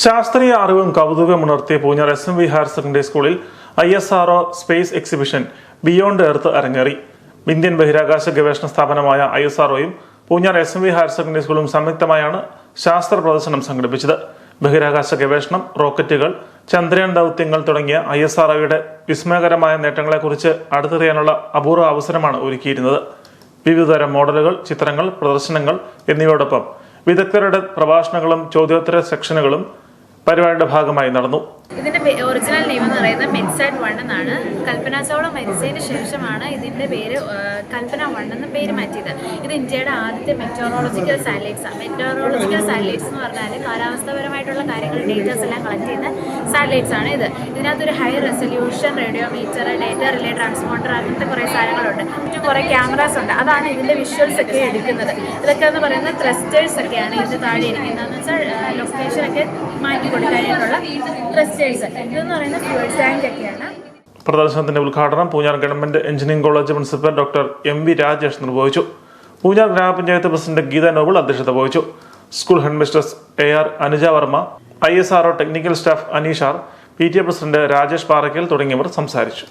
ശാസ്ത്രീയ അറിവും കൗതുകമുണർത്തിയ Poonjar SMV higher secondary സ്കൂളിൽ ISRO space exhibition beyond earth അരങ്ങേറി. ഇന്ത്യൻ ബഹിരാകാശ ഗവേഷണ സ്ഥാപനമായ ISROയും പൂഞ്ഞാർ SMV ഹയർ സെക്കൻഡറി സ്കൂളും സംയുക്തമായാണ് ശാസ്ത്ര പ്രദർശനം സംഘടിപ്പിച്ചത്. ബഹിരാകാശ ഗവേഷണം, റോക്കറ്റുകൾ, ചന്ദ്രയാൻ ദൗത്യങ്ങൾ തുടങ്ങിയ ISROയുടെ വിസ്മയകരമായ നേട്ടങ്ങളെക്കുറിച്ച് അടുത്തറിയാനുള്ള അപൂർവ അവസരമാണ് ഒരുക്കിയിരുന്നത്. വിവിധതരം മോഡലുകൾ, ചിത്രങ്ങൾ, പ്രദർശനങ്ങൾ എന്നിവയോടൊപ്പം വിദഗ്ധരുടെ പ്രഭാഷണങ്ങളും ചോദ്യോത്തര സെക്ഷനുകളും പരിപാടിയുടെ ഭാഗമായി നടന്നു. ഇതിന്റെ ഒറിജിനൽ നെയിം എന്ന് പറയുന്നത് മെൻസാറ്റ് 1 എന്നാണ്. കൽപ്പന ചൗള മരിച്ചതിന് ശേഷമാണ് ഇതിന്റെ പേര് കൽപ്പന 1 എന്ന് പേര് മാറ്റിയത്. ഇത് ഇന്ത്യയുടെ ആദ്യത്തെ മെറ്റോറോളജിക്കൽ സാറ്റലൈറ്റ്സ് ആണ്. മെറ്റോറോളജിക്കൽ സാറ്റലൈറ്റ്സ് എന്ന് പറഞ്ഞാൽ കാലാവസ്ഥാപരമായിട്ടുള്ള കാര്യങ്ങൾ ഡേറ്റാസ് എല്ലാം കളക്ട് ചെയ്യുന്ന സാറ്റലൈറ്റ്സ് ആണ് ഇത്. ഇതിനകത്തൊരു high resolution radiometer, data relay transponder, അങ്ങനത്തെ കുറേ സാധനങ്ങളുണ്ട്. മറ്റു കുറേ ക്യാമറാസ് ഉണ്ട്. അതാണ് ഇതിന്റെ വിഷ്വൽസ് ഒക്കെ എടുക്കുന്നത്. ഇതൊക്കെ എന്ന് പറയുന്നത് ത്രസ്റ്റേഴ്സ് ഒക്കെയാണ് ഇതിന്റെ താഴെ ഇരിക്കുന്നതെന്ന് വെച്ചാൽ ലൊക്കേഷൻ ഒക്കെ മാറ്റി കൊടുക്കാനായിട്ടുള്ള ത്രസ്റ്റേഴ്സ്. ഇതെന്ന് പറയുന്നത് ഫ്യൂൽ ടാങ്ക് ഒക്കെയാണ്. പ്രദർശനത്തിന്റെ ഉദ്ഘാടനം Poonjar government engineering college principal doctor MV Rajesh നിർവഹിച്ചു. പൂഞ്ഞാർ ഗ്രാമപഞ്ചായത്ത് പ്രസിഡന്റ് ഗീത നോബിൾ അധ്യക്ഷത വഹിച്ചു. School headmistress AR Anuja Varma, ISRO technical staff അനീഷാർ, PTA പ്രസിഡന്റ് രാജേഷ് പാറയ്ക്കൽ തുടങ്ങിയവർ സംസാരിച്ചു.